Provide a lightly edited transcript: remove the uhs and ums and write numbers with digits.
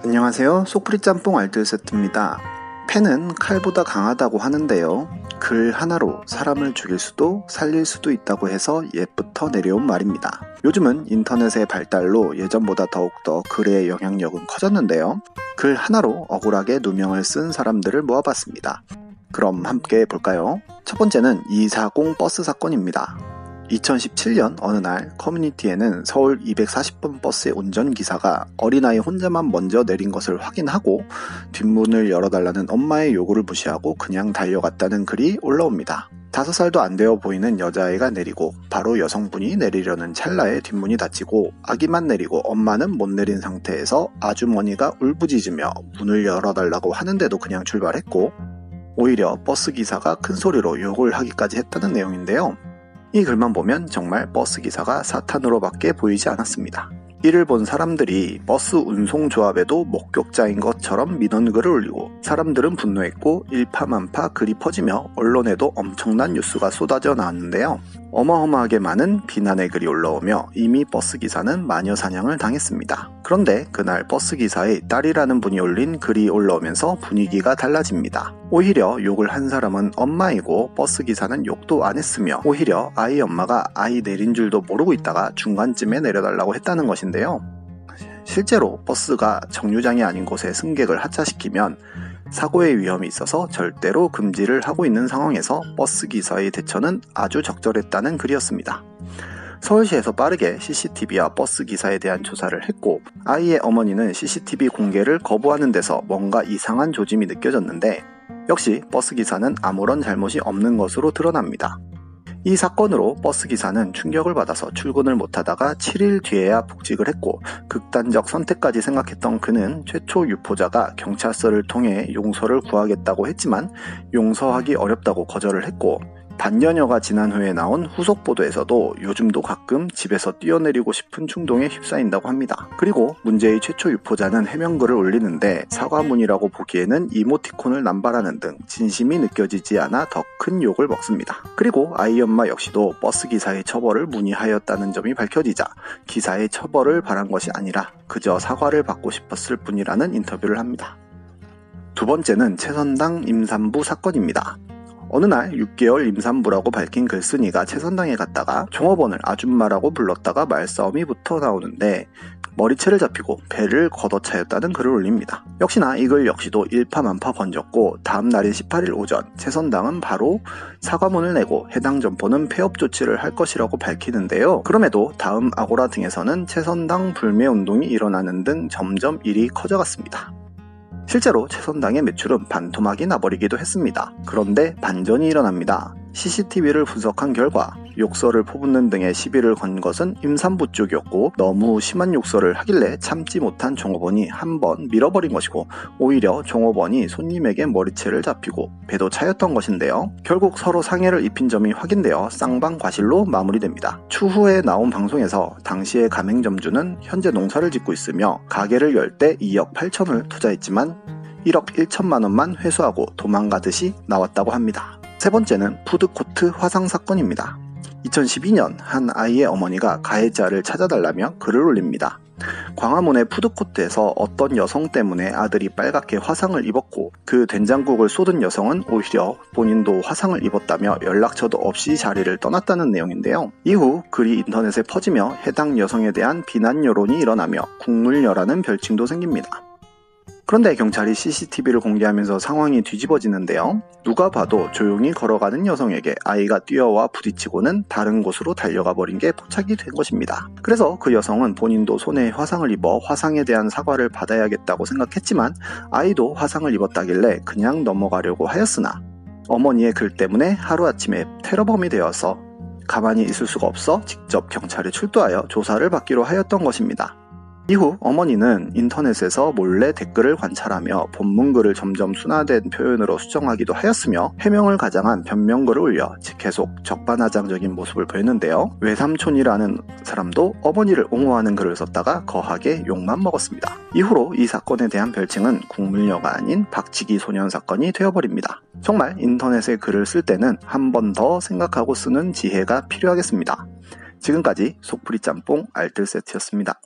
안녕하세요. 속풀이 짬뽕 알뜰 세트입니다. 펜은 칼보다 강하다고 하는데요. 글 하나로 사람을 죽일 수도 살릴 수도 있다고 해서 옛부터 내려온 말입니다. 요즘은 인터넷의 발달로 예전보다 더욱더 글의 영향력은 커졌는데요. 글 하나로 억울하게 누명을 쓴 사람들을 모아봤습니다. 그럼 함께 볼까요? 첫 번째는 240 버스 사건입니다. 2017년 어느 날 커뮤니티에는 서울 240번 버스의 운전기사가 어린아이 혼자만 먼저 내린 것을 확인하고 뒷문을 열어달라는 엄마의 요구를 무시하고 그냥 달려갔다는 글이 올라옵니다. 5살도 안 되어 보이는 여자아이가 내리고 바로 여성분이 내리려는 찰나에 뒷문이 닫히고 아기만 내리고 엄마는 못 내린 상태에서 아주머니가 울부짖으며 문을 열어달라고 하는데도 그냥 출발했고 오히려 버스기사가 큰 소리로 욕을 하기까지 했다는 내용인데요. 이 글만 보면 정말 버스기사가 사탄으로밖에 보이지 않았습니다. 이를 본 사람들이 버스 운송조합에도 목격자인 것처럼 민원글을 올리고 사람들은 분노했고 일파만파 글이 퍼지며 언론에도 엄청난 뉴스가 쏟아져 나왔는데요. 어마어마하게 많은 비난의 글이 올라오며 이미 버스기사는 마녀 사냥을 당했습니다. 그런데 그날 버스기사의 딸이라는 분이 올린 글이 올라오면서 분위기가 달라집니다. 오히려 욕을 한 사람은 엄마이고 버스기사는 욕도 안 했으며 오히려 아이 엄마가 아이 내린 줄도 모르고 있다가 중간쯤에 내려달라고 했다는 것인데요. 실제로 버스가 정류장이 아닌 곳에 승객을 하차시키면 사고의 위험이 있어서 절대로 금지를 하고 있는 상황에서 버스기사의 대처는 아주 적절했다는 글이었습니다. 서울시에서 빠르게 CCTV와 버스기사에 대한 조사를 했고 아이의 어머니는 CCTV 공개를 거부하는 데서 뭔가 이상한 조짐이 느껴졌는데 역시 버스기사는 아무런 잘못이 없는 것으로 드러납니다. 이 사건으로 버스기사는 충격을 받아서 출근을 못하다가 7일 뒤에야 복직을 했고 극단적 선택까지 생각했던 그는 최초 유포자가 경찰서를 통해 용서를 구하겠다고 했지만 용서하기 어렵다고 거절을 했고 반년여가 지난 후에 나온 후속 보도에서도 요즘도 가끔 집에서 뛰어내리고 싶은 충동에 휩싸인다고 합니다. 그리고 문제의 최초 유포자는 해명글을 올리는데 사과문이라고 보기에는 이모티콘을 남발하는 등 진심이 느껴지지 않아 더 큰 욕을 먹습니다. 그리고 아이 엄마 역시도 버스기사의 처벌을 문의하였다는 점이 밝혀지자 기사의 처벌을 바란 것이 아니라 그저 사과를 받고 싶었을 뿐이라는 인터뷰를 합니다. 두 번째는 최선당 임산부 사건입니다. 어느 날 6개월 임산부라고 밝힌 글쓴이가 최선당에 갔다가 종업원을 아줌마라고 불렀다가 말싸움이 붙어 나오는데 머리채를 잡히고 배를 걷어차였다는 글을 올립니다. 역시나 이 글 역시도 일파만파 번졌고 다음 날인 18일 오전 최선당은 바로 사과문을 내고 해당 점포는 폐업 조치를 할 것이라고 밝히는데요. 그럼에도 다음 아고라 등에서는 최선당 불매운동이 일어나는 등 점점 일이 커져갔습니다. 실제로 최선당의 매출은 반토막이 나버리기도 했습니다. 그런데 반전이 일어납니다. CCTV를 분석한 결과 욕설을 퍼붓는 등의 시비를 건 것은 임산부 쪽이었고 너무 심한 욕설을 하길래 참지 못한 종업원이 한번 밀어버린 것이고 오히려 종업원이 손님에게 머리채를 잡히고 배도 차였던 것인데요. 결국 서로 상해를 입힌 점이 확인되어 쌍방과실로 마무리됩니다. 추후에 나온 방송에서 당시의 가맹점주는 현재 농사를 짓고 있으며 가게를 열 때 2억 8천을 투자했지만 1억 1천만 원만 회수하고 도망가듯이 나왔다고 합니다. 세 번째는 푸드코트 화상 사건입니다. 2012년 한 아이의 어머니가 가해자를 찾아달라며 글을 올립니다. 광화문의 푸드코트에서 어떤 여성 때문에 아들이 빨갛게 화상을 입었고 그 된장국을 쏟은 여성은 오히려 본인도 화상을 입었다며 연락처도 없이 자리를 떠났다는 내용인데요. 이후 글이 인터넷에 퍼지며 해당 여성에 대한 비난 여론이 일어나며 국물녀라는 별칭도 생깁니다. 그런데 경찰이 CCTV를 공개하면서 상황이 뒤집어지는데요. 누가 봐도 조용히 걸어가는 여성에게 아이가 뛰어와 부딪히고는 다른 곳으로 달려가 버린 게 포착이 된 것입니다. 그래서 그 여성은 본인도 손에 화상을 입어 화상에 대한 사과를 받아야겠다고 생각했지만 아이도 화상을 입었다길래 그냥 넘어가려고 하였으나 어머니의 글 때문에 하루아침에 테러범이 되어서 가만히 있을 수가 없어 직접 경찰에 출두하여 조사를 받기로 하였던 것입니다. 이후 어머니는 인터넷에서 몰래 댓글을 관찰하며 본문글을 점점 순화된 표현으로 수정하기도 하였으며 해명을 가장한 변명글을 올려 계속 적반하장적인 모습을 보였는데요. 외삼촌이라는 사람도 어머니를 옹호하는 글을 썼다가 거하게 욕만 먹었습니다. 이후로 이 사건에 대한 별칭은 국물녀가 아닌 박치기 소년 사건이 되어버립니다. 정말 인터넷에 글을 쓸 때는 한 번 더 생각하고 쓰는 지혜가 필요하겠습니다. 지금까지 속풀이 짬뽕 알뜰 세트였습니다.